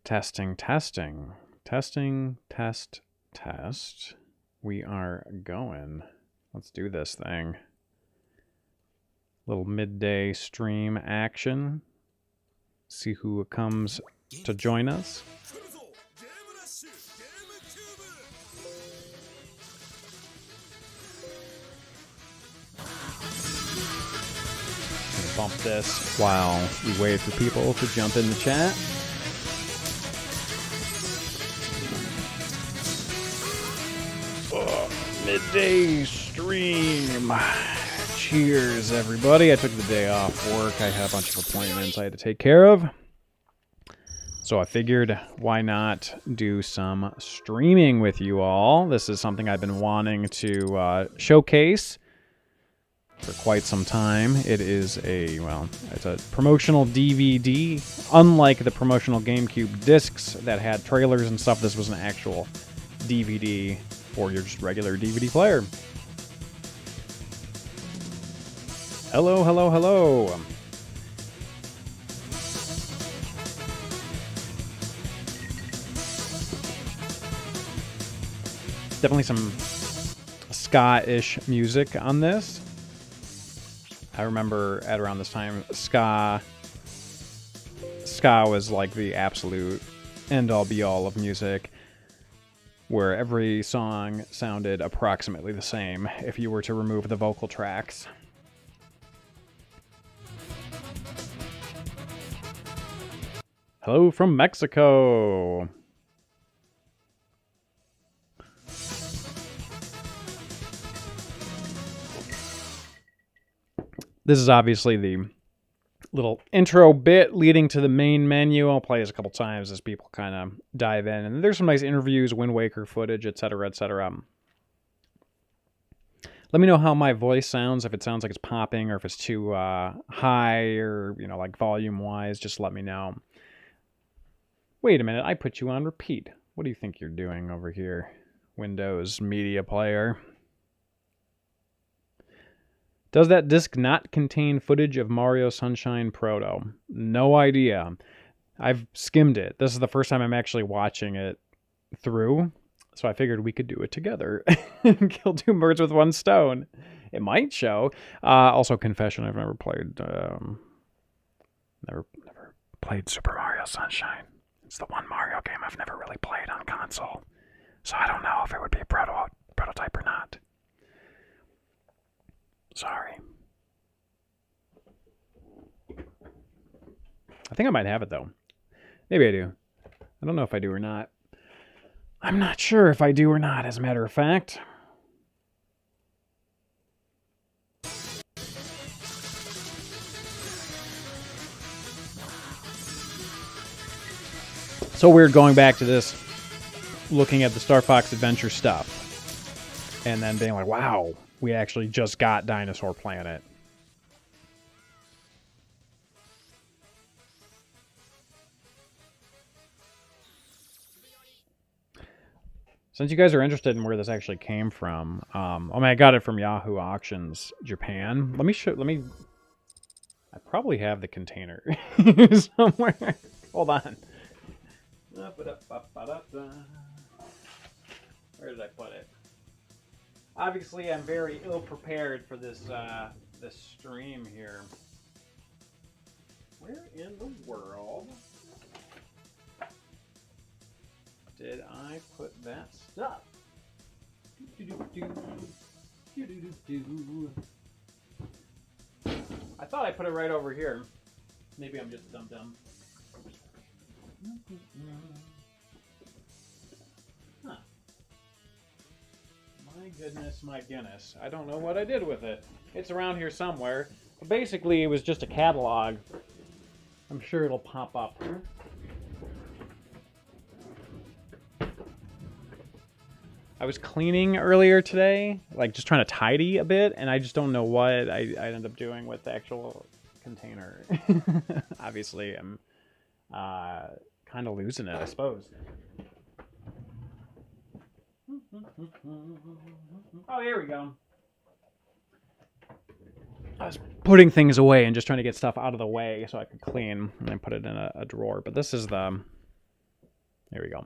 Testing, testing, testing, test. We are going. Let's do this thing. Little midday stream action. See who comes to join us. Gonna bump this while we wait for people to jump in the chat. Midday stream. Cheers, everybody. I took the day off work. I had a bunch of appointments I had to take care of. So I figured, why not do some streaming with you all? This is something I've been wanting to showcase for quite some time. It is it's a promotional DVD. Unlike the promotional GameCube discs that had trailers and stuff, this was an actual DVD for your just regular DVD player. Hello, hello, hello. Definitely some ska-ish music on this. I remember at around this time, ska was like the absolute end-all be-all of music, where every song sounded approximately the same if you were to remove the vocal tracks. Hello from Mexico. This is obviously the little intro bit leading to the main menu. I'll play this a couple times as people kind of dive in. And there's some nice interviews, Wind Waker footage, etc., etc. Let me know how my voice sounds, if it sounds like it's popping or if it's too high or, like volume-wise. Just let me know. Wait a minute, I put you on repeat. What do you think you're doing over here, Windows Media Player? Does that disc not contain footage of Mario Sunshine Proto? No idea. I've skimmed it. This is the first time I'm actually watching it through, so I figured we could do it together and kill two birds with one stone. It might show. Also, confession: I've never played Super Mario Sunshine. It's the one Mario game I've never really played on console, so I don't know if it would be a prototype or not. Sorry. I think I might have it, though. Maybe I do. I don't know if I do or not. I'm not sure if I do or not, as a matter of fact. So weird going back to this, looking at the Star Fox Adventure stuff, and then being like, wow, we actually just got Dinosaur Planet. Since you guys are interested in where this actually came from, I got it from Yahoo Auctions Japan. I probably have the container somewhere. Hold on. Where did I put it? Obviously, I'm very ill-prepared for this this stream here. Where in the world did I put that stuff? I thought I put it right over here. Maybe I'm just dumb. Huh. My goodness. I don't know what I did with it. It's around here somewhere. But basically, it was just a catalog. I'm sure it'll pop up. I was cleaning earlier today, like just trying to tidy a bit, and I just don't know what I ended up doing with the actual container. Obviously, I'm kind of losing it, I suppose. Oh, here we go. I was putting things away and just trying to get stuff out of the way so I could clean, and I put it in a drawer. But this is the There we go.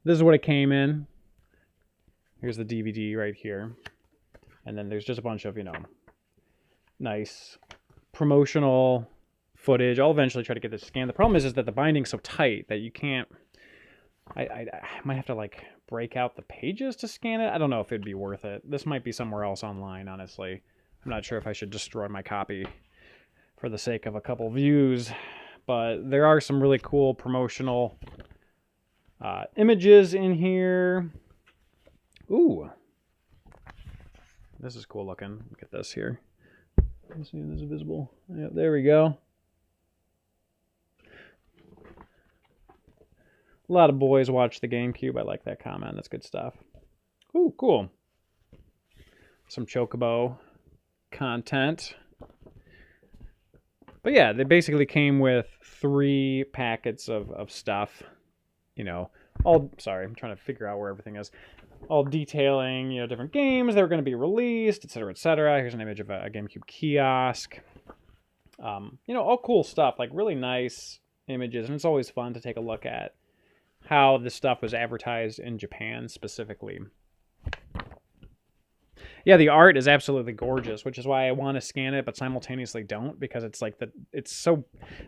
This is what it came in. Here's the DVD right here. And then there's just a bunch of, you know, nice promotional footage. I'll eventually try to get this scanned. The problem is that the binding's so tight that you can't... I might have to, like, break out the pages to scan it. I don't know if it'd be worth it. This might be somewhere else online, honestly. I'm not sure if I should destroy my copy for the sake of a couple views. But there are some really cool promotional images in here. Ooh. This is cool looking. Look at this here. Let's see if this is visible. Yep, there we go. A lot of boys watch the GameCube. I like that comment. That's good stuff. Ooh, cool. Some Chocobo content. But yeah, they basically came with 3 packets of stuff. You know, sorry, I'm trying to figure out where everything is. All detailing, you know, different games that were going to be released, etc., etc. Here's an image of a GameCube kiosk. You know, all cool stuff, like really nice images, and it's always fun to take a look at how this stuff was advertised in Japan specifically. Yeah, the art is absolutely gorgeous, which is why I want to scan it, but simultaneously don't, because it's like it's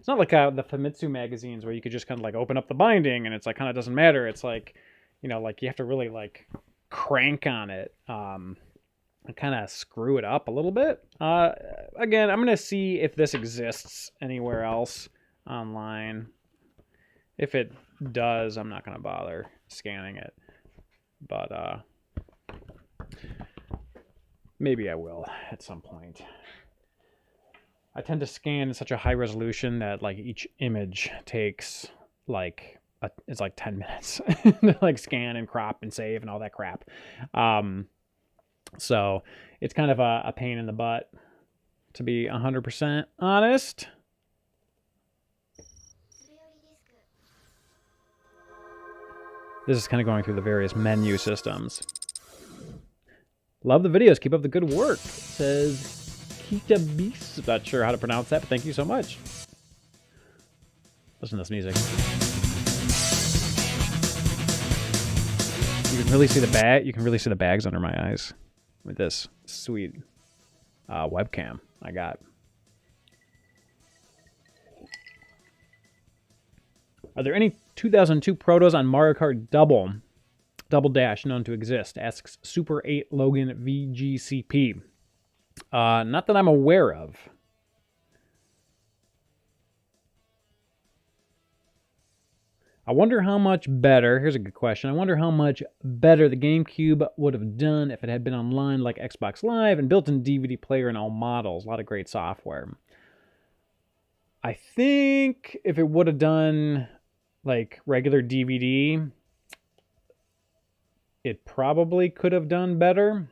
not like the Famitsu magazines where you could just kind of like open up the binding and it's like kind of doesn't matter. It's like, you know, like you have to really like crank on it and kind of screw it up a little bit. Again, I'm going to see if this exists anywhere else online. If it does, I'm not going to bother scanning it, but maybe I will at some point. I tend to scan in such a high resolution that like each image takes like it's like 10 minutes to like scan and crop and save and all that crap. So it's kind of a pain in the butt, to be 100% honest. This is kind of going through the various menu systems. Love the videos. Keep up the good work. Says Kita Beast. Not sure how to pronounce that, but thank you so much. Listen to this music. You can really see the bag. You can really see the bags under my eyes with this sweet webcam I got. Are there any 2002 protos on Mario Kart Double Dash known to exist? Asks Super 8 Logan VGCP. Not that I'm aware of. I wonder how much better, here's a good question, I wonder how much better the GameCube would have done if it had been online like Xbox Live and built-in DVD player and all models. A lot of great software. I think if it would have done like regular DVD, it probably could have done better.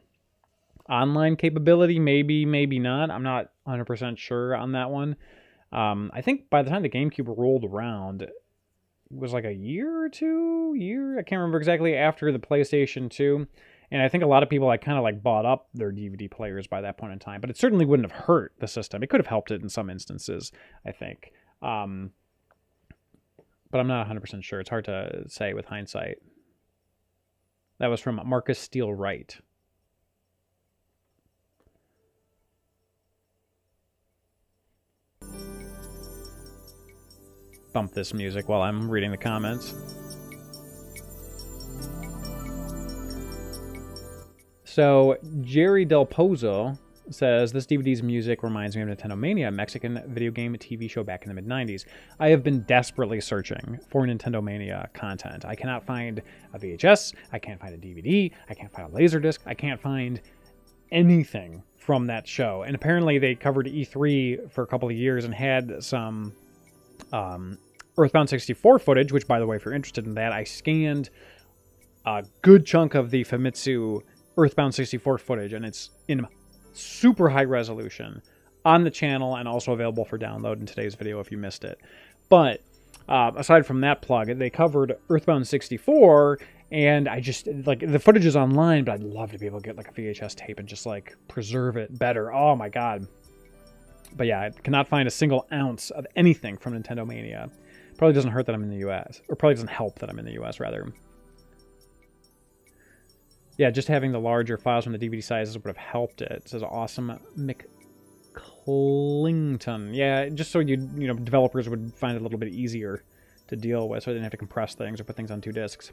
Online capability, maybe, maybe not. I'm not 100% sure on that one. I think by the time the GameCube rolled around, it was like a year or 2 years, I can't remember exactly, after the PlayStation 2. And I think a lot of people kind of like bought up their DVD players by that point in time. But it certainly wouldn't have hurt the system. It could have helped it in some instances, I think. But I'm not 100% sure. It's hard to say with hindsight. That was from Marcus Steele Wright. Bump this music while I'm reading the comments. So, Jerry Del Pozo says, this DVD's music reminds me of Nintendo Mania, a Mexican video game TV show back in the mid-90s. I have been desperately searching for Nintendo Mania content. I cannot find a VHS, I can't find a DVD, I can't find a Laserdisc, I can't find anything from that show. And apparently they covered E3 for a couple of years and had some Earthbound 64 footage, which, by the way, if you're interested in that, I scanned a good chunk of the Famitsu Earthbound 64 footage, and it's in super high resolution on the channel and also available for download in today's video if you missed it. But aside from that plug, they covered Earthbound 64, and I just, like, the footage is online, but I'd love to be able to get, like, a VHS tape and just, like, preserve it better. Oh, my God. But yeah, I cannot find a single ounce of anything from Nintendo Mania. Probably doesn't hurt that I'm in the U.S. Or probably doesn't help that I'm in the U.S., rather. Yeah, just having the larger files from the DVD sizes would have helped it. It says Awesome McClington. Yeah, just so developers would find it a little bit easier to deal with, so they didn't have to compress things or put things on 2 discs.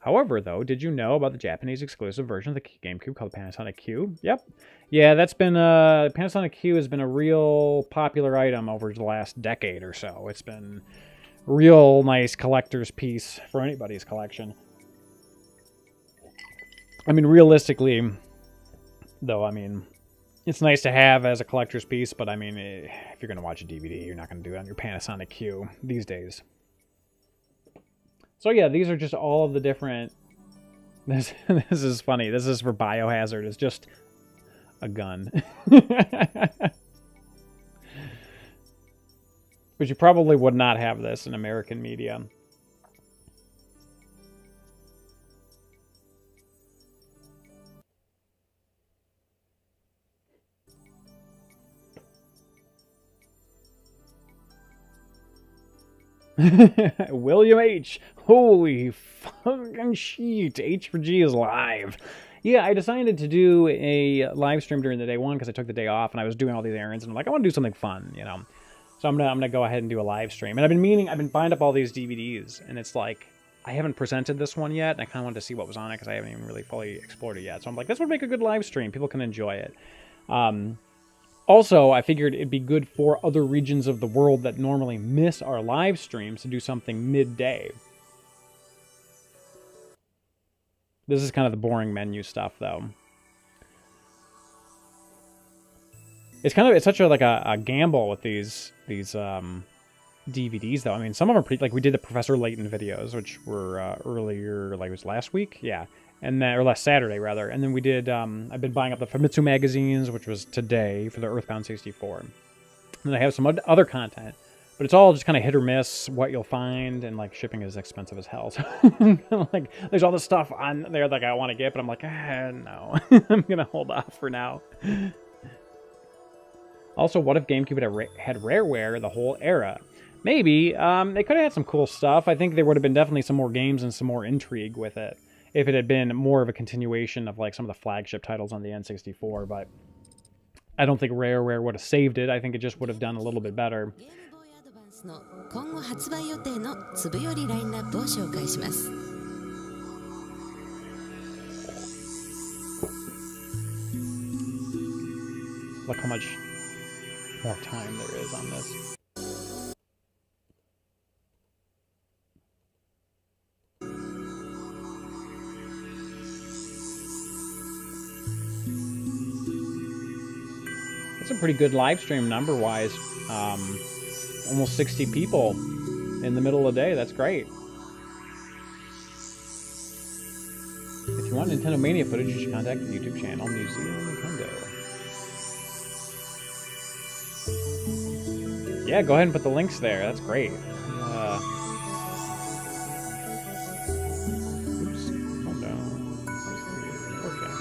However, though, did you know about the Japanese exclusive version of the GameCube called Panasonic Q? Yep. Yeah, that's been Panasonic Q has been a real popular item over the last decade or so. It's been a real nice collector's piece for anybody's collection. I mean, realistically, though, I mean, it's nice to have as a collector's piece, but I mean, if you're going to watch a DVD, you're not going to do it on your Panasonic Q these days. So yeah, these are just all of the different... This is funny. This is for Biohazard. It's just a gun. But you probably would not have this in American media. William H. Holy fucking shit. H for G is live. Yeah, I decided to do a live stream during the day one because I took the day off and I was doing all these errands and I'm like, I want to do something fun, you know. So I'm gonna go ahead and do a live stream. And I've been buying up all these DVDs and it's like, I haven't presented this one yet and I kind of wanted to see what was on it because I haven't even really fully explored it yet. So I'm like, this would make a good live stream. People can enjoy it. Also, I figured it'd be good for other regions of the world that normally miss our live streams to do something midday. This is kind of the boring menu stuff, though. It's such a gamble with these DVDs, though. I mean, some of them are pretty, like we did the Professor Layton videos, which were earlier, like it was last week, yeah. And then, or last Saturday, rather. And then we did, I've been buying up the Famitsu magazines, which was today for the Earthbound 64. And then I have some other content. But it's all just kind of hit or miss what you'll find. And, like, shipping is expensive as hell. So, like, there's all this stuff on there that I want to get. But I'm like, no. I'm going to hold off for now. Also, what if GameCube had Rareware the whole era? Maybe. They could have had some cool stuff. I think there would have been definitely some more games and some more intrigue with it. If it had been more of a continuation of like some of the flagship titles on the N64, but I don't think Rareware would have saved it. I think it just would have done a little bit better. Look how much more time there is on this. It's a pretty good live stream number-wise. Almost 60 people in the middle of the day. That's great. If you want Nintendo Mania footage, you should contact the YouTube channel Museum Nintendo. Yeah, go ahead and put the links there. That's great. Oops. Oh no. Okay.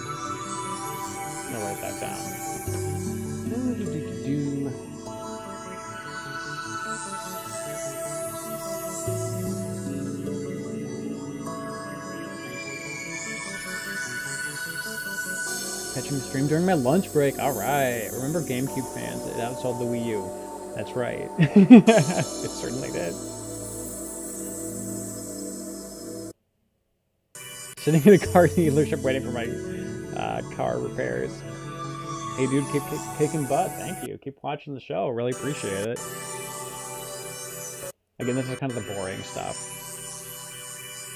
I'll write that down. Catching the stream during my lunch break. All right. Remember, GameCube fans, it outsold the Wii U. That's right. It certainly did. Sitting in a car dealership waiting for my car repairs. Hey, dude, keep kicking butt. Thank you. Keep watching the show. Really appreciate it. Again, this is kind of the boring stuff.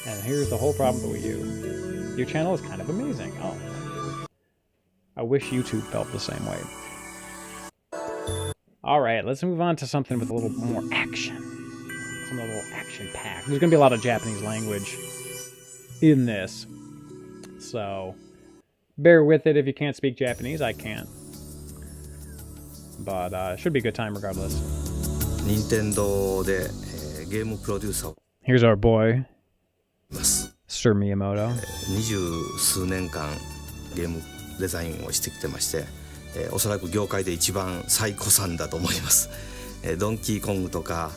And here's the whole problem with the Wii U. Your channel is kind of amazing. Oh, I wish YouTube felt the same way. Alright, let's move on to something with a little more action. Some a little action-packed. There's going to be a lot of Japanese language in this. So, bear with it if you can't speak Japanese. I can't. But it should be a good time regardless. Nintendo でゲームプロデューサー Here's our boy, Sir Miyamoto. 20数年間ゲームデザインをしてきてまして、おそらく業界で一番最古参だと思います。ドンキーコングとか、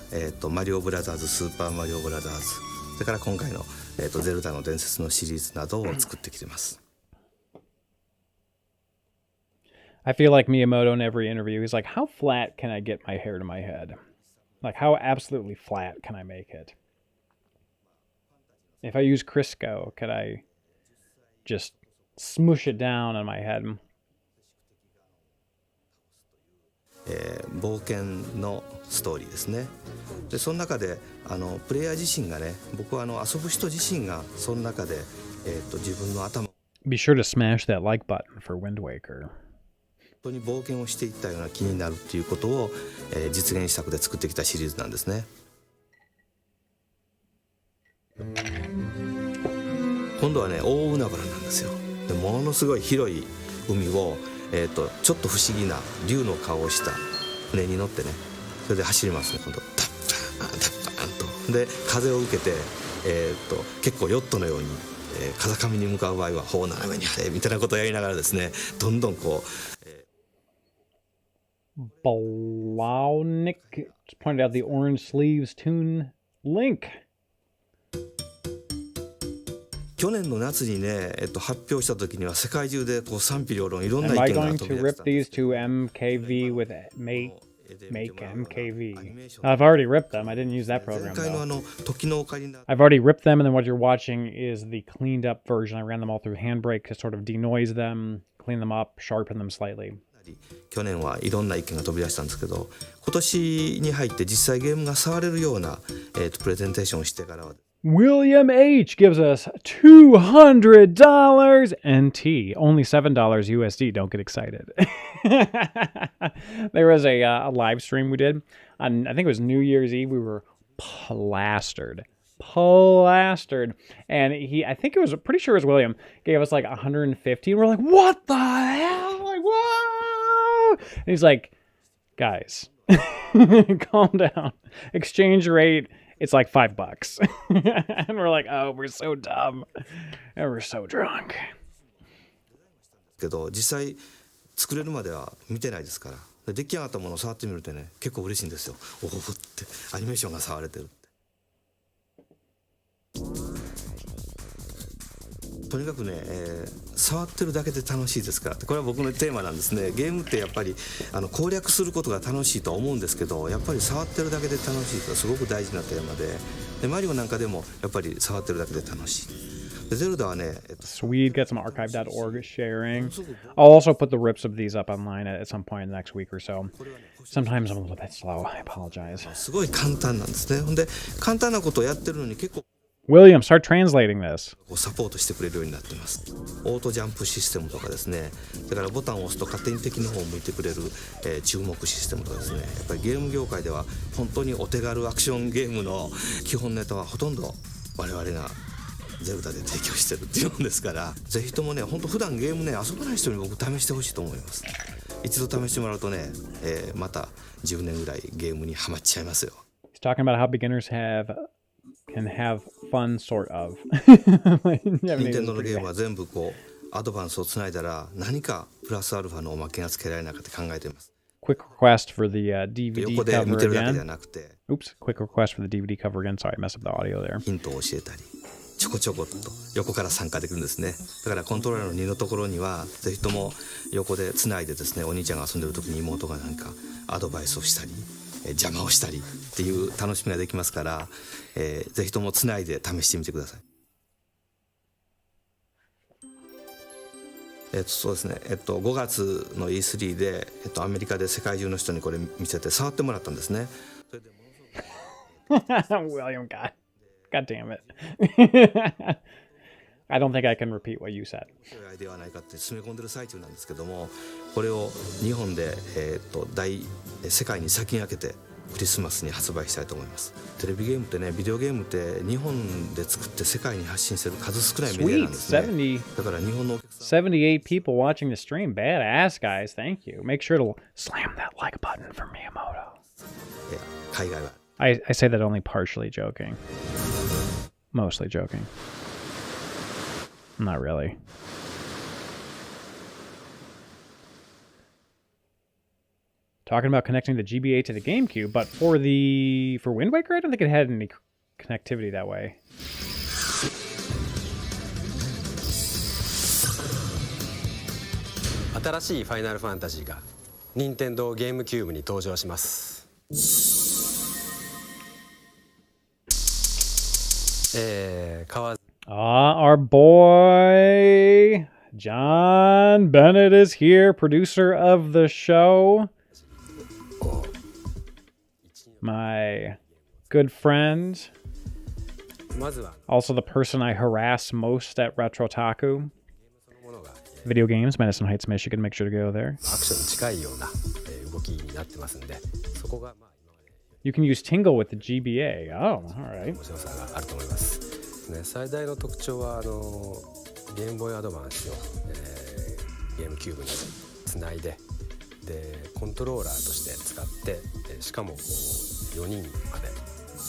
マリオブラザーズ、スーパーマリオブラザーズ、それから今回の、ゼルダの伝説のシリーズなどを作ってきてます。I feel like Miyamoto in every interview, he's like, how flat can I get my hair to my head? Like, how absolutely flat can I make it? If I use Crisco, could I just smush it down on my head? 冒険のストーリーですね。でその中でプレイヤー自身がね、僕は遊ぶ人自身がその中で、自分の頭 Be sure to smash that like button for Wind Waker. 本当に冒険をしていったような気になるっていうことを、実現したくて作ってきたシリーズなんですね。今度はね、大海原なんですよ。でものすごい広い海を、ちょっと不思議な竜の顔をした船に乗ってね、それで走りますね。今度タッパーンタッパーンとで風を受けて、結構ヨットのように、風上に向かう場合は頬斜めに張れみたいなことをやりながらですね、どんどんこう、Blaunik just pointed out the Orange Sleeves Tune link. 去年の夏にね、発表した時には世界中でこう賛否両論いろんな Am 意 I 見が going 飛 to び出 rip したんです these to MKV with make MKV? I've already ripped them. I didn't use that 前 program 回 though. の時のオカリナ I've already ripped them, and then what you're watching is the cleaned up version. I ran them all through Handbrake to sort of denoise them, clean them up, sharpen them slightly. 去年はいろんな意見が飛び出したんですけど、今年に入って実際ゲームが触れるような、プレゼンテーションをしてからは William H. gives us $200 NT, only $7 USD. Don't get excited. There was a live stream we did on, I think it was New Year's Eve. We were plastered. And I think it was, pretty sure it was William, gave us like 150. And we're like, what the hell? Like, whoa! And he's like, guys, calm down. Exchange rate, it's like $5. And we're like, oh, we're so dumb. And we're so drunk. けど実際作れるまでは見てないですから、で出来上がったものを触ってみるとね、結構嬉しいんですよ。おおってアニメーションが触れてるって。とにかくね、触ってるだけで楽しいですから、これは僕のテーマなんですね。ゲームってやっぱり攻略することが楽しいとは思うんですけど、やっぱり触ってるだけで楽しいとはすごく大事なテーマで、マリオなんかでもやっぱり触ってるだけで楽しい。でゼルダはね、Sweet, get some archive.org sharing. I'll also put the rips of these up online at some point in the next week or so. Sometimes I'm a little bit slow. I apologize. すごい簡単なんですね。ほんで簡単なことをやってるのに結構William, start translating this. サポートしてくれるようになっています。オートジャンプシステムとかですね、だからボタンを押すと勝手に敵の方を向いてくれる、注目システムとかですね、やっぱりゲーム業界では本当にお手軽アクションゲームの基本ネタはほとんど我々がゼルダで提供してるっていうもんですから、ぜひともね、本当普段ゲームね遊ばない人に僕試してほしいと思います。一度試してもらうとね、また10年ぐらいゲームにはまっちゃいますよ。He's talking about how beginners can have fun, sort of. 任天堂のゲームは全部こうアドバンスをつないだら何かプラスアルファのおまけがつけられないかって考えています。Quick request for the DVD 横で見 cover てるだけじゃ again. なくて、 Oops, quick request for the DVD cover again. Sorry, I messed up the audio there. ヒントを教えたり、ちょこちょこっと横から参加できるんですね。だからコントローラーの2のところにはぜひとも横でつないでですね、お兄ちゃんが遊んでる時に妹が何かアドバイスをしたり、邪魔をしたりっていう楽しみができますから、ぜひともつないで試してみてください。そうですね、5月の E3 で、アメリカで世界中の人にこれ見せて触ってもらったんですね。それで William, God damn it. I don't think I can repeat what you said. アイデアはないかって詰め込んでる最中なんですけども、これを日本で、世界に先駆けてクリスマスに発売したいと思います。テレビゲームってね、ビデオゲームって日本で作って世界に発信してる数少ないメディアなんですね。だから日本のお客さん78 people watching the stream. Badass, guys. Thank you. Make sure to slam that like button for Miyamoto. 海外は I say that only partially joking. Mostly joking. Not really. . talking about connecting the GBA to the GameCube, but for Wind Waker, I don't think it had any connectivity that way. New Final Fantasy が Nintendo GameCube に登場します。Our boy John Bennett is here, producer of the show. My good friend. Also the person I harass most at RetroTaku. Video games, Madison Heights, Michigan. Make sure to go there. You can use Tingle with the GBA. Oh, all right. 最大の特徴はゲームボーイアドバンスを、ゲームキューブにつないで、コントローラーとして使って、しかも4人まで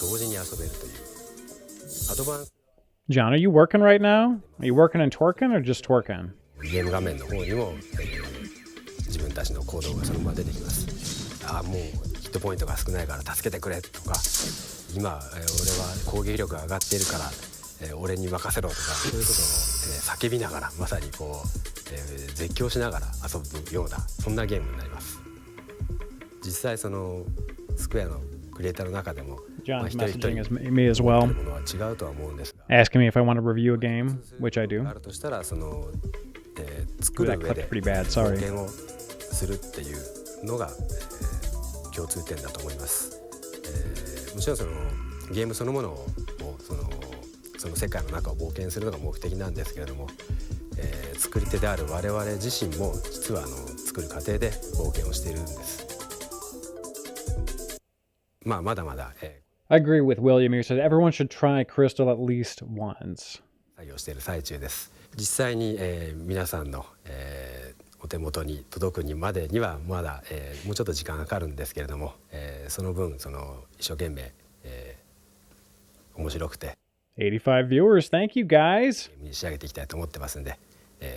同時に遊べるというアドバンス。John, are you working right now? Are you working and twerking or just twerking? ゲーム画面の方にも、自分たちの行動がそのまま出てきます。もうヒットポイントが少ないから助けてくれとか、今、俺は攻撃力が上がっているから、俺に任せろとか、そういうことを、叫びながらまさにこう、絶叫しながら遊ぶようなそんなゲームになります。実際そのスクエアのクリエイターの中でも、John's messaging me as well, asking me if I want to review a game, which I do. あるとしたらその、作る上で貢献をするっていうのが、共通点だと思います。もちろんそのゲームそのものをその世界の中を冒険するのが目的なんですけれども、作り手である我々自身も実は作る過程で冒険をしているんです。まだまだ、I agree with William here. Says everyone should try Crystal at least once. 作業している最中です。実際に、皆さんの、お手元に届くにまでにはまだ、もうちょっと時間がかかるんですけれども、その分一生懸命、面白くて85 viewers, thank you guys. 仕上げていきたいと思ってますんで、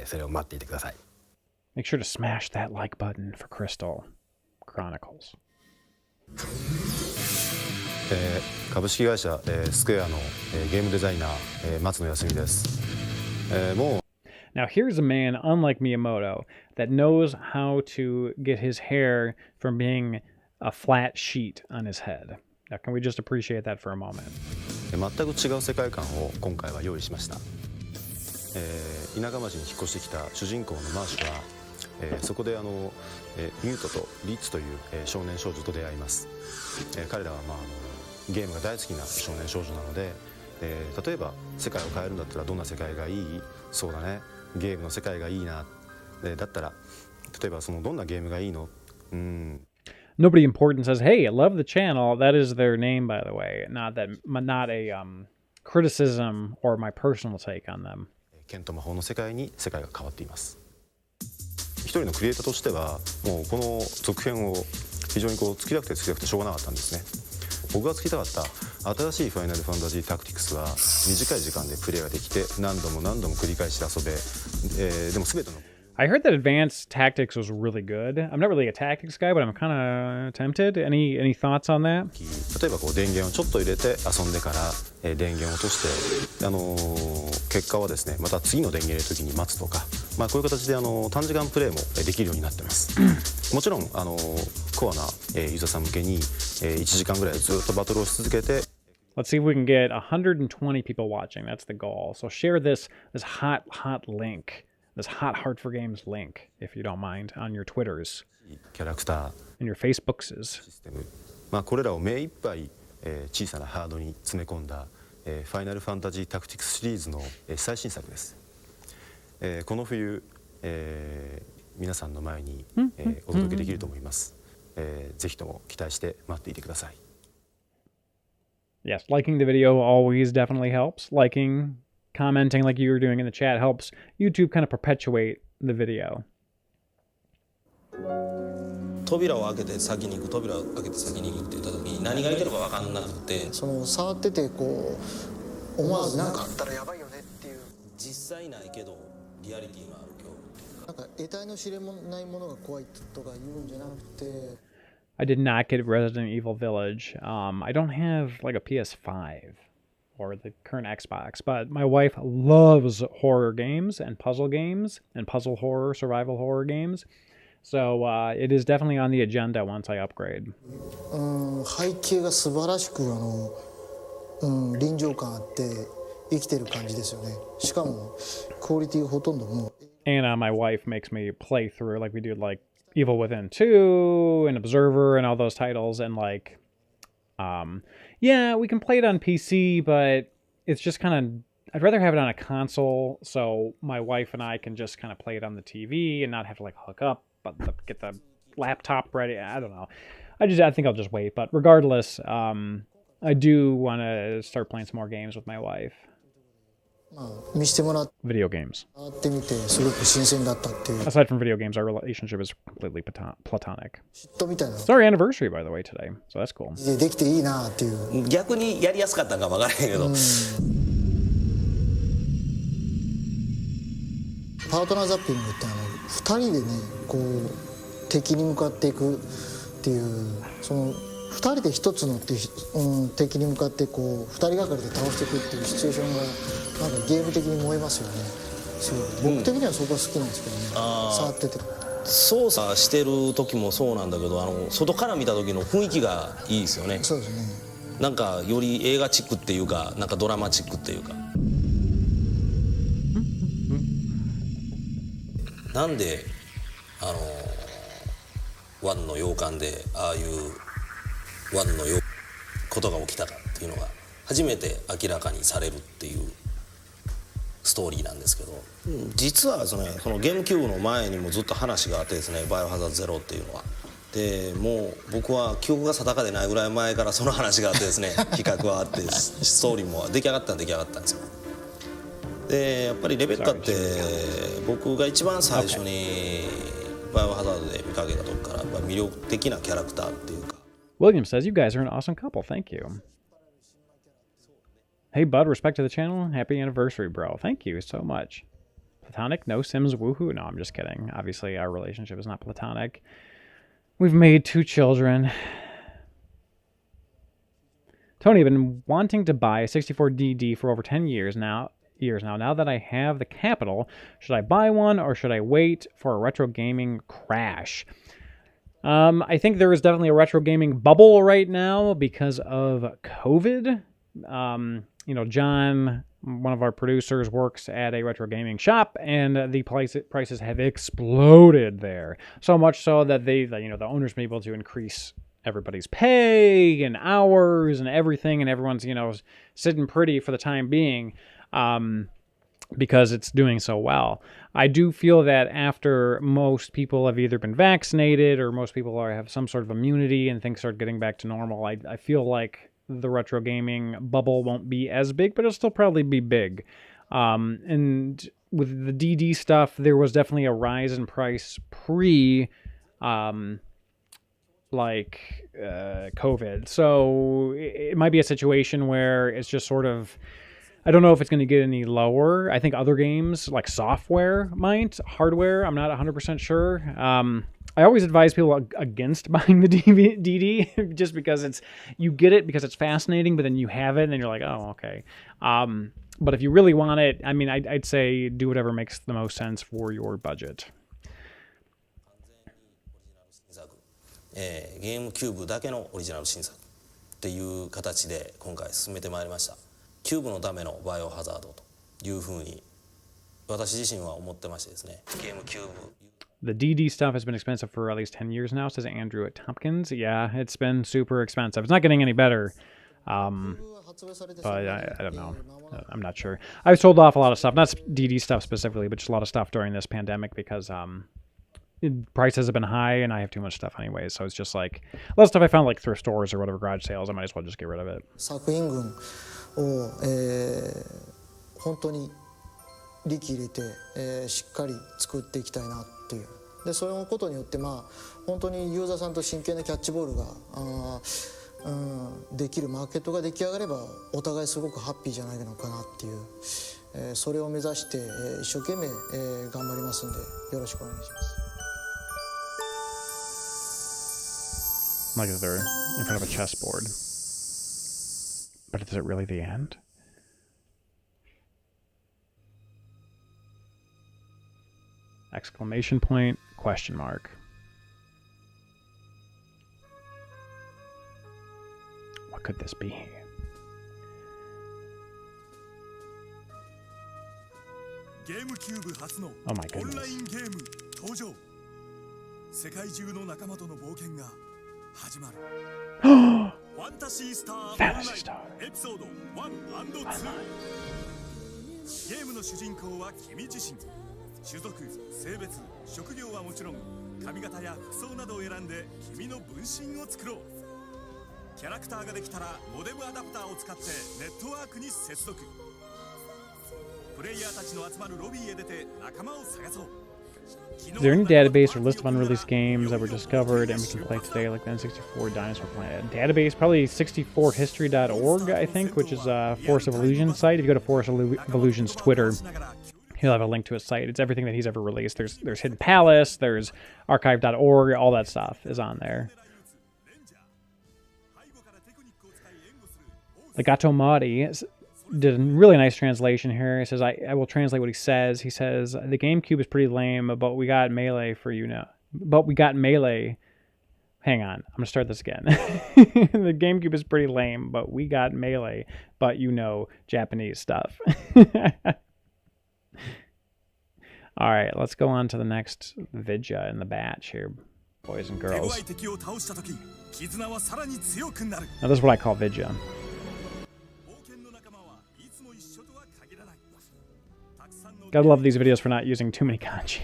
それを待っていてください。Make sure to smash that like button for Crystal Chronicles. 株式会社、スクエアの、ゲームデザイナー、松野康美です。もう Now here's a man unlike Miyamoto that knows how to get his hair from being a flat sheet on his head. Now can we just appreciate that for a moment? 全く違う世界観を今回は用意しました。田舎町に引っ越してきた主人公のマーシュは、そこでニュートとリッツという、少年少女と出会います。彼らは、ゲームが大好きな少年少女なので、例えば世界を変えるんだったらどんな世界がいい？そうだね、ゲームの世界がいいな。だったら例えばどんなゲームがいいの？Nobody important says, "Hey, I love the channel." That is their name, by the way. Not a criticism or my personal take on them. 剣と魔法の世界に世界が変わっています。一人のクリエイターとしてはもうこの続編を非常に作りたくてしょうがなかったんですね。僕が作りたかった新しいファイナルファンタジータクティクスは短い時間でプレイができて何度も繰り返し遊べ、でも全てのI heard that Advanced Tactics was really good. I'm not really a tactics guy, but I'm kind of tempted. Any thoughts on that? 例えば電源をちょっと入れて遊んでから、電源を落として、結果はですねまた次の電源入れる時に待つとか、こういう形で短時間プレイもできるようになってます。もちろんコアな、ユーザーさん向けに、1時間ぐらいずっとバトルをし続けて Let's see if we can get 120 people watching. That's the goal. So share this hot link. This hot Hard4Games link, if you don't mind, on your Twitters キャラクター and your Facebooks. システム、これらを目いっぱい、小さなハードに詰め込んだ、ファイナルファンタジータクティクスシリーズの、最新作です。この冬、皆さんの前に、お届けできると思います。ぜひとも期待して待っていてください。Yes, liking the video always definitely helps. Liking, commenting like you were doing in the chat helps YouTube kind of perpetuate the video. 扉を開けて先に行く、扉を開けて先に行くって言った時に何がいてるか分かんなくて、触ってて思わず何かあったらやばいよねっていう、実際ないけどリアリティのある今日得体の知れないものが怖いとか言うんじゃなくて、I did not get Resident Evil Village. I don't have like a PS5 or the current Xbox, but my wife loves horror games and puzzle horror, survival horror games. So it is definitely on the agenda once I upgrade. 背景が素晴らしく臨場感あって生きてる感じですよね。しかもクオリティがほとんどもう。And my wife makes me play through like we do like Evil Within 2 and Observer and all those titles, and like yeah, we can play it on PC, but it's just kind of, I'd rather have it on a console so my wife and I can just kind of play it on the TV and not have to like hook up but get the laptop ready. I don't know. I think I'll just wait, but regardless, I do want to start playing some more games with my wife. 見せてもらっ Video games. てみてすごく新鮮だったっていう Aside from video games, our relationship is completely platonic. 嫉妬みたいな It's our anniversary, by the way, today, so that's cool. できていいなっていう。逆にやりやすかったんか分からへんけど、パートナーザッピングって2人でねこう敵に向かっていくっていうその2人で1つの敵に向かってこう2人がかりで倒していくっていうシチュエーションがなんかゲーム的に燃えますよね。すごい僕的にはそこが好きなんですけどね、触ってて操作してる時もそうなんだけど外から見た時の雰囲気がいいですよね。そうですね。なんかより映画チックっていうかなんかドラマチックっていうか。なんでワンの洋館でああいうワンのことが起きたかっていうのが初めて明らかにされるっていうストーリーなんですけど、実はですねそのゲームキューブの前にもずっと話があってですね、バイオハザードゼロっていうのは。でもう僕は記憶が定かでないぐらい前からその話があってですね企画はあってストーリーも出来上がったんですよ。でやっぱりレベッカって僕が一番最初にバイオハザードで見かけた時から魅力的なキャラクターっていうか。William says, you guys are an awesome couple. Thank you. Hey, bud, respect to the channel. Happy anniversary, bro. Thank you so much. Platonic? No Sims? Woohoo. No, I'm just kidding. Obviously, our relationship is not platonic. We've made 2 children. Tony, I've been wanting to buy a 64DD for over 10 years now. Now that I have the capital, should I buy one or should I wait for a retro gaming crash? I think there is definitely a retro gaming bubble right now because of COVID. You know, John, one of our producers, works at a retro gaming shop, and the prices have exploded there. So much so that the owners been able to increase everybody's pay and hours and everything, and everyone's, sitting pretty for the time being. Because it's doing so well. I do feel that after most people have either been vaccinated or most people have some sort of immunity and things start getting back to normal, I feel like the retro gaming bubble won't be as big, but it'll still probably be big. And with the DD stuff, there was definitely a rise in price COVID. So it might be a situation where it's just sort of, I don't know if it's going to get any lower. I think other games like software might, hardware, I'm not 100% sure. I always advise people against buying the DD just because you get it because it's fascinating, but then you have it and then you're like, oh, okay. But if you really want it, I mean, I'd say do whatever makes the most sense for your budget. ゲームキューブだけのオリジナル新作っていう形で今回進めてまいりました。キューブのためのバイオハザードというふうに私自身は思ってましてですね。ゲームキューブ The DD stuff has been expensive for at least 10 years now, says Andrew at Tompkins. Yeah, it's been super expensive. It's not getting any better. But I don't know. I'm not sure. I've sold off a lot of stuff, not DD stuff specifically, but just a lot of stuff during this pandemic because prices have been high and I have too much stuff anyway. So it's just like a lot of stuff I found like thrift stores or whatever, garage sales. I might as well just get rid of it. 作品群を、本当に力入れて、しっかり作っていきたいなっていう。でそのことによって本当にユーザーさんと真剣なキャッチボールができるマーケットが出来上がればお互いすごくハッピーじゃないのかなっていう、それを目指して、一生懸命、頑張りますんでよろしくお願いします。Like they're in front of a chessboard. But is it really the end? Exclamation point, question mark. What could this be? Oh my goodness. Fantasy Star. ゲームの主人公は君自身。種族、性別、職業はもちろん、髪型や服装などを選んで君の分身を作ろう。キャラクターができたらモデムアダプターを使ってネットワークに接続。プレイヤーたちの集まるロビーへ出て仲間を探そう。 Is there any database or list of unreleased games that were discovered and we can play today, like the N64 Dinosaur Planet? Database, probably 64history.org, I think, which is a Force of Illusion site. If you go to Force of Illusion's Twitter, he'll have a link to his site. It's everything that he's ever released. There's Hidden Palace, there's archive.org, all that stuff is on there. The Gato Mari did a really nice translation here. He says, I will translate what he says. He says, the GameCube is pretty lame, but we got Melee for you now. But we got Melee. Hang on. I'm going to start this again. The GameCube is pretty lame, but we got Melee. But you know Japanese stuff. All right, let's go on to the next vidya in the batch here, boys and girls. Now this is what I call vidya. Gotta love these videos for not using too many kanji.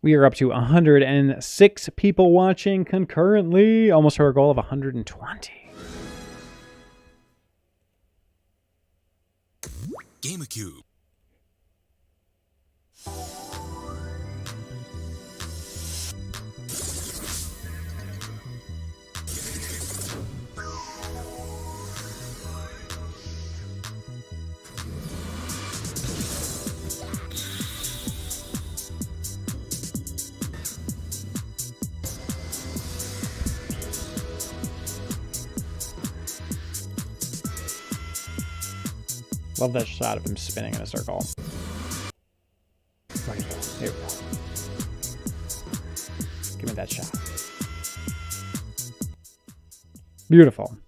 We are up to 106 people watching concurrently, almost to our goal of 120. GameCube. Love that shot of him spinning in a circle. Right, here we go. Give me that shot. Beautiful.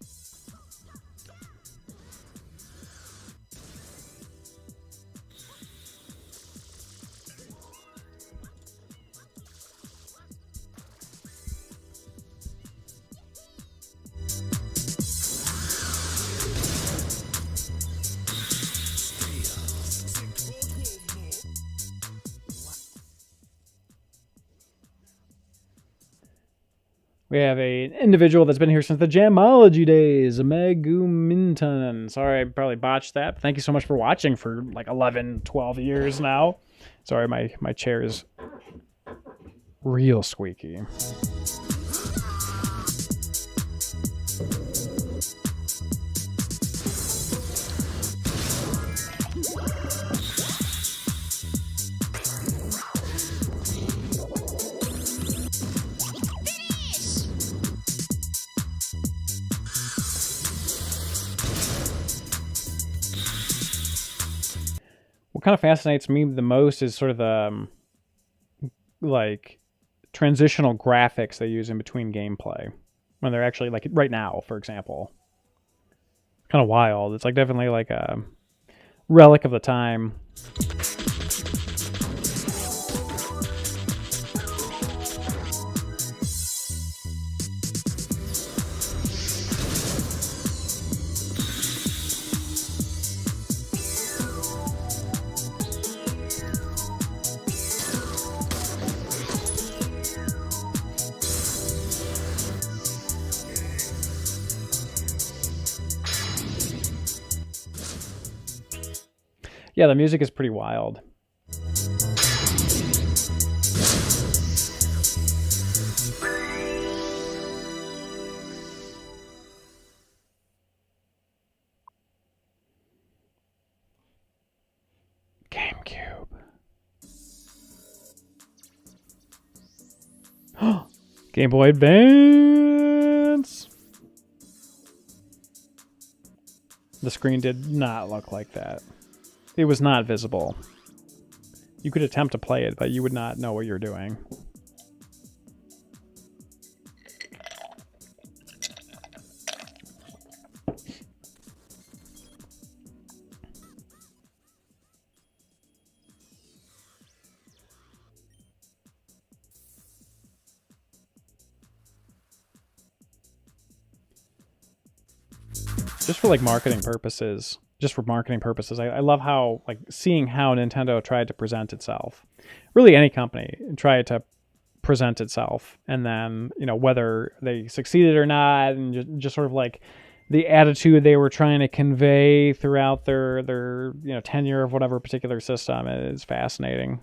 We have an individual that's been here since the Jamology days, Meguminton. Sorry, I probably botched that. But thank you so much for watching for like 11, 12 years now. Sorry, my chair is real squeaky. What kind of fascinates me the most is sort of the like transitional graphics they use in between gameplay when they're actually like right now, for example. Kind of wild. It's like definitely like a relic of the time. Yeah, the music is pretty wild. Game Boy Advance. The screen did not look like that. It was not visible. You could attempt to play it, but you would not know what you're doing. Just for like marketing purposes, I love how, like, seeing how Nintendo tried to present itself. Really, any company tried to present itself, and then, you know, whether they succeeded or not, and just sort of like the attitude they were trying to convey throughout their you know, tenure of whatever particular system is fascinating.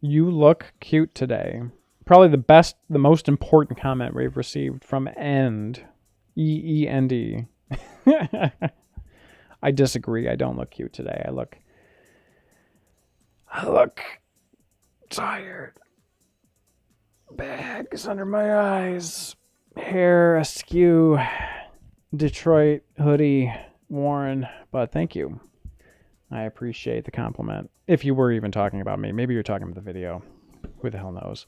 You look cute today. Probably the most important comment we've received from End. E-E-N-D. I disagree. I don't look cute today. I look tired. Bags under my eyes. Hair askew. Detroit hoodie worn. But thank you. I appreciate the compliment. If you were even talking about me. Maybe you're talking about the video. Who the hell knows?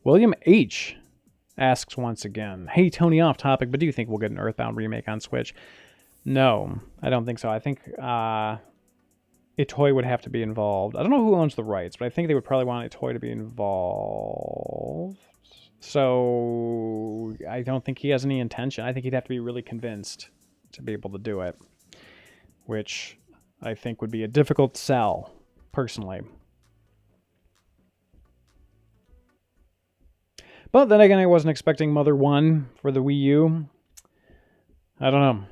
William H. asks once again, hey, Tony, off topic, but do you think we'll get an Earthbound remake on Switch? No, I don't think so. I think Itoy would have to be involved. I don't know who owns the rights, but I think they would probably want Itoy to be involved. So I don't think he has any intention. I think he'd have to be really convinced to be able to do it, which I think would be a difficult sell, personally. But then again, I wasn't expecting Mother 1 for the Wii U. I don't know.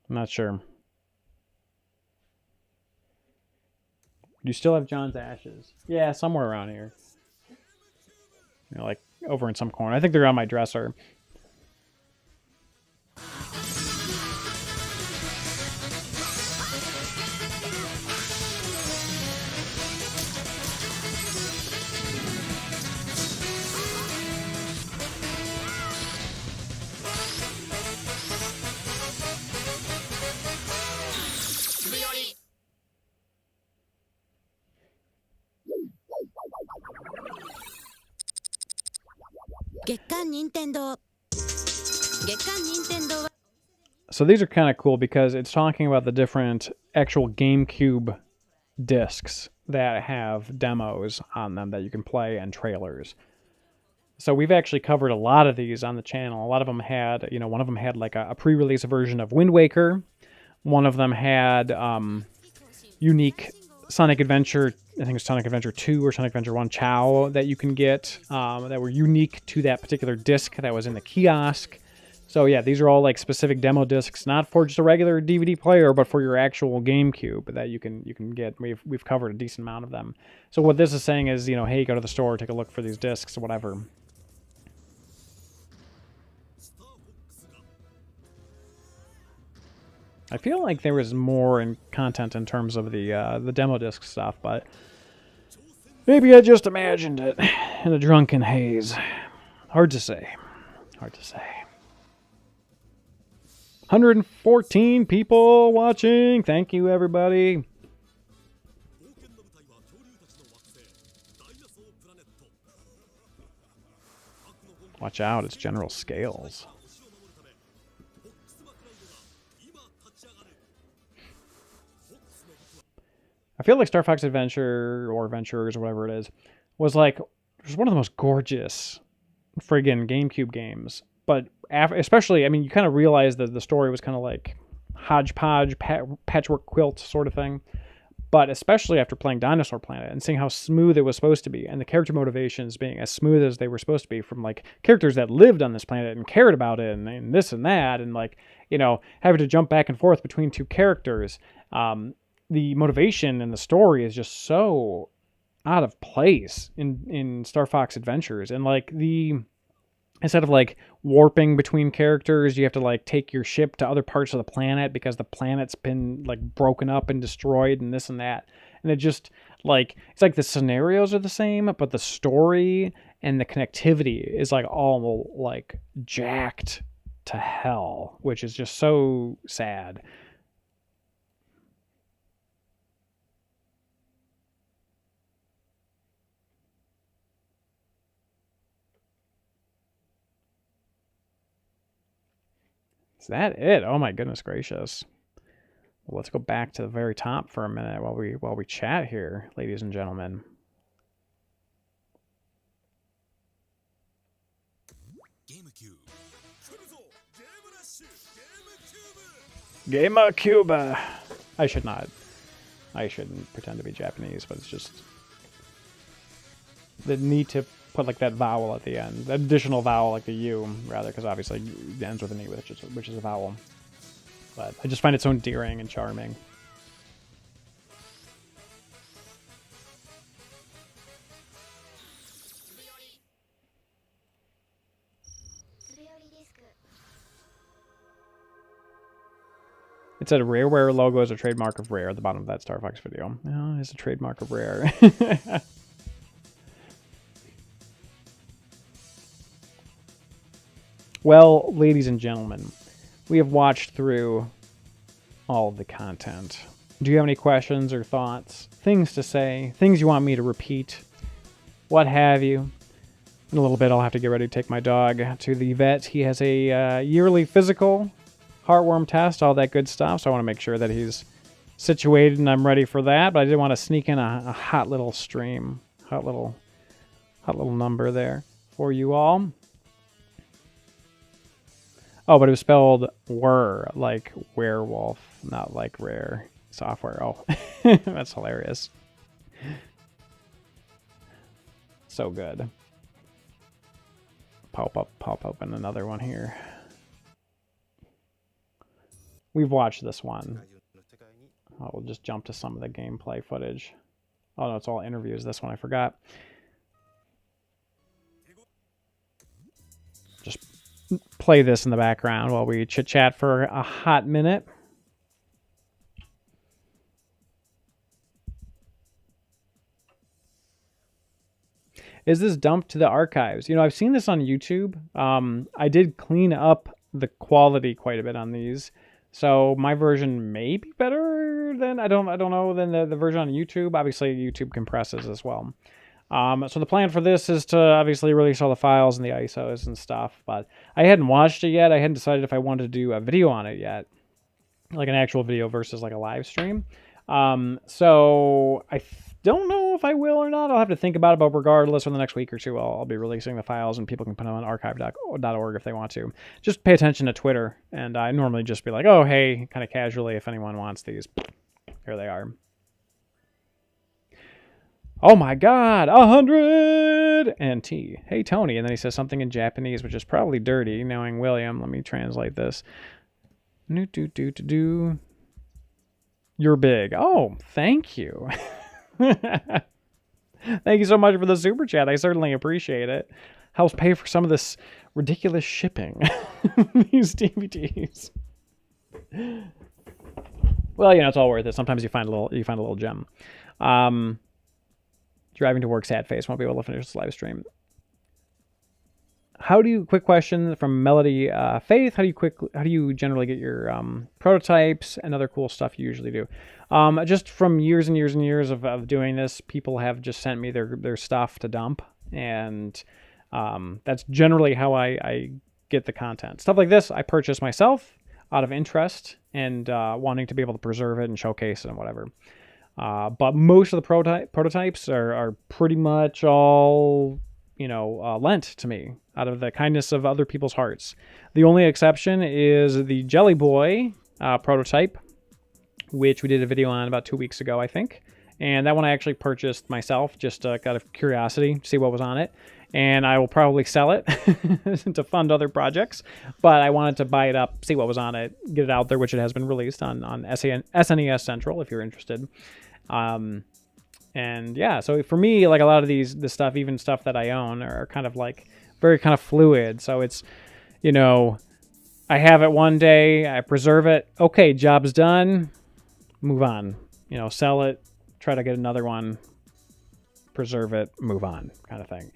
I'm not sure. You still have John's ashes. Yeah, somewhere around here. You know, like over in some corner. I think they're on my dresser. So these are kind of cool because it's talking about the different actual GameCube discs that have demos on them that you can play and trailers. So we've actually covered a lot of these on the channel. A lot of them had, you know, one of them had like a pre-release version of Wind Waker. One of them had unique Sonic Adventure, I think it's Sonic Adventure 2 or Sonic Adventure 1 Chow that you can get that were unique to that particular disc that was in the kiosk. So yeah, these are all like specific demo discs, not for just a regular DVD player, but for your actual GameCube that you can get. We've covered a decent amount of them. So what this is saying is, you know, hey, go to the store, take a look for these discs or whatever. I feel like there was more in content in terms of the demo disc stuff, but maybe I just imagined it in a drunken haze. Hard to say. Hard to say. 114 people watching. Thank you, everybody. Watch out, it's General Scales. I feel like Star Fox Adventure or Adventures or whatever it is was like one of the most gorgeous friggin' GameCube games. But especially, I mean, you kind of realize that the story was kind of like hodgepodge, patchwork quilt sort of thing. but especially after playing Dinosaur Planet and seeing how smooth it was supposed to be, and the character motivations being as smooth as they were supposed to be from like characters that lived on this planet and cared about it and this and that, and like, you know, having to jump back and forth between two characters. The motivation and the story is just so out of place in Star Fox Adventures. And like instead of like warping between characters, you have to like take your ship to other parts of the planet because the planet's been like broken up and destroyed and this and that. And it just like, it's like the scenarios are the same, but the story and the connectivity is like all like jacked to hell, which is just so sad. Is that it? Oh my goodness gracious. Well, let's go back to the very top for a minute while we chat here, ladies and gentlemen. GameCube. I shouldn't pretend to be Japanese, but it's just the need to put like that vowel at the end, that additional vowel, like the U, rather, because obviously it ends with an E, which is a vowel. But I just find it so endearing and charming. It said Rareware logo is a trademark of Rare at the bottom of that Star Fox video. Oh, it's a trademark of Rare. Well, ladies and gentlemen, we have watched through all of the content. Do you have any questions or thoughts, things to say, things you want me to repeat, what have you? In a little bit, I'll have to get ready to take my dog to the vet. He has a yearly physical, heartworm test, all that good stuff, so I want to make sure that he's situated and I'm ready for that, but I did want to sneak in a hot little stream, hot little number there for you all. Oh, but it was spelled were, like werewolf, not like rare software. Oh, that's hilarious. So good. Pop open another one here. We've watched this one. Oh, we'll just jump to some of the gameplay footage. Oh, no, it's all interviews. This one I forgot. Just play this in the background while we chit-chat for a hot minute. Is this dumped to the archives? You know, I've seen this on YouTube. I did clean up the quality quite a bit on these, so my version may be better than I don't know than the version on YouTube. Obviously, YouTube compresses as well. So the plan for this is to obviously release all the files and the ISOs and stuff, but I hadn't watched it yet. I hadn't decided if I wanted to do a video on it yet, like an actual video versus like a live stream. So I don't know if I will or not. I'll have to think about it, but regardless, for the next week or two, I'll be releasing the files and people can put them on archive.org if they want to. Just pay attention to Twitter, and I normally just be like, oh, hey, kind of casually, if anyone wants these, here they are. Oh my god, 100 NT. Hey, Tony. And then he says something in Japanese, which is probably dirty, knowing William. Let me translate this. You're big. Oh, thank you. Thank you so much for the super chat. I certainly appreciate it. Helps pay for some of this ridiculous shipping. These DVDs. Well, you know, it's all worth it. Sometimes you find a little gem. Driving to work, sad face, won't be able to finish this live stream. Quick question from Melody Faith, how do you generally get your prototypes and other cool stuff you usually do? Just from years and years and years of doing this, people have just sent me their stuff to dump, and that's generally how I get the content. Stuff like this I purchase myself out of interest and wanting to be able to preserve it and showcase it and whatever. But most of the prototypes are pretty much all, lent to me out of the kindness of other people's hearts. The only exception is the Jelly Boy prototype, which we did a video on about 2 weeks ago, I think. And that one I actually purchased myself, just out of curiosity to see what was on it. And I will probably sell it to fund other projects. But I wanted to buy it up, see what was on it, get it out there, which it has been released on SNES Central, if you're interested. And yeah, so for me, like a lot of this stuff, even stuff that I own, are kind of like very kind of fluid. So it's, you know, I have it one day, I preserve it. Okay, job's done. Move on. You know, sell it, try to get another one, preserve it, move on, kind of thing.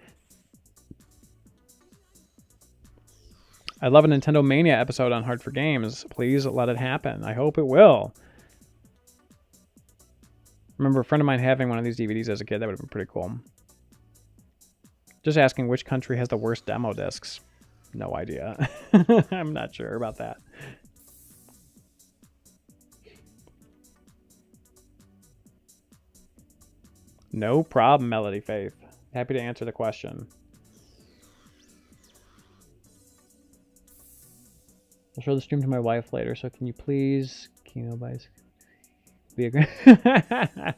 I'd love a Nintendo Mania episode on Hard4Games. Please let it happen. I hope it will. Remember a friend of mine having one of these DVDs as a kid. That would have been pretty cool. Just asking which country has the worst demo discs. No idea. I'm not sure about that. No problem, Melody Faith. Happy to answer the question. I'll show the stream to my wife later, so can you please Kino buys be a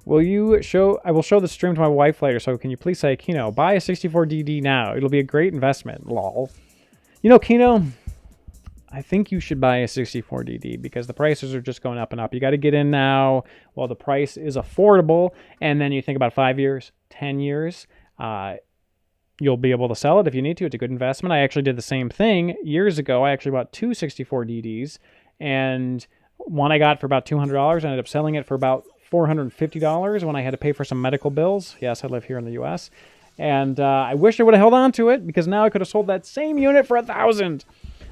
Will you show I will show the stream to my wife later, so can you please say, Kino, buy a 64DD now. It'll be a great investment. Lol. You know, Kino, I think you should buy a 64DD because the prices are just going up and up. You got to get in now while the price is affordable, and then you think about 5 years, 10 years, you'll be able to sell it if you need to. It's a good investment. I actually did the same thing years ago. I actually bought two 64DDs, and one I got for about $200. I ended up selling it for about $450 when I had to pay for some medical bills. Yes, I live here in the U.S. And I wish I would have held on to it because now I could have sold that same unit for $1,000.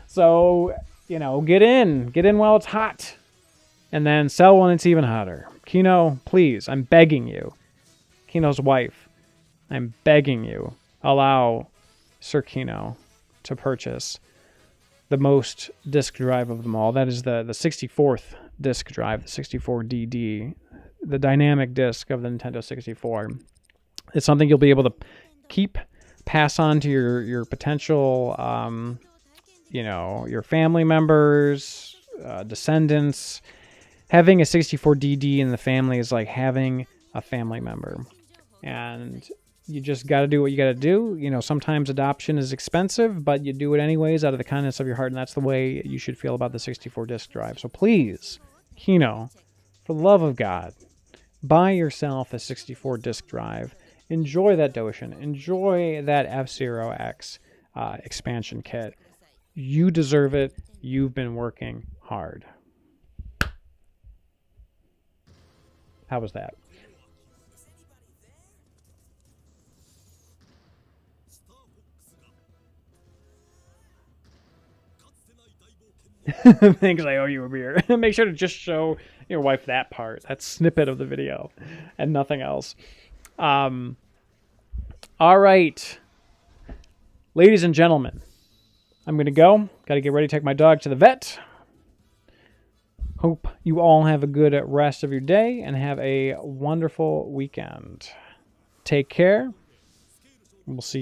So, you know, get in while it's hot, and then sell when it's even hotter. Kino, please, I'm begging you. Kino's wife, I'm begging you. Allow Sir Kino to purchase the most disk drive of them all. That is the 64th disk drive, the 64DD, the dynamic disk of the Nintendo 64. It's something you'll be able to keep, pass on to your potential, you know, your family members, descendants. Having a 64DD in the family is like having a family member. And you just got to do what you got to do. You know, sometimes adoption is expensive, but you do it anyways out of the kindness of your heart, and that's the way you should feel about the 64 disk drive. So please, Kino, for the love of God, buy yourself a 64 disk drive. Enjoy that Doshin. Enjoy that F-Zero X expansion kit. You deserve it. You've been working hard. How was that? Thanks, I owe you a beer. Make sure to just show your wife that part, that snippet of the video, and nothing else. All right. Ladies and gentlemen, I'm going to go. Got to get ready to take my dog to the vet. Hope you all have a good rest of your day and have a wonderful weekend. Take care. We'll see you.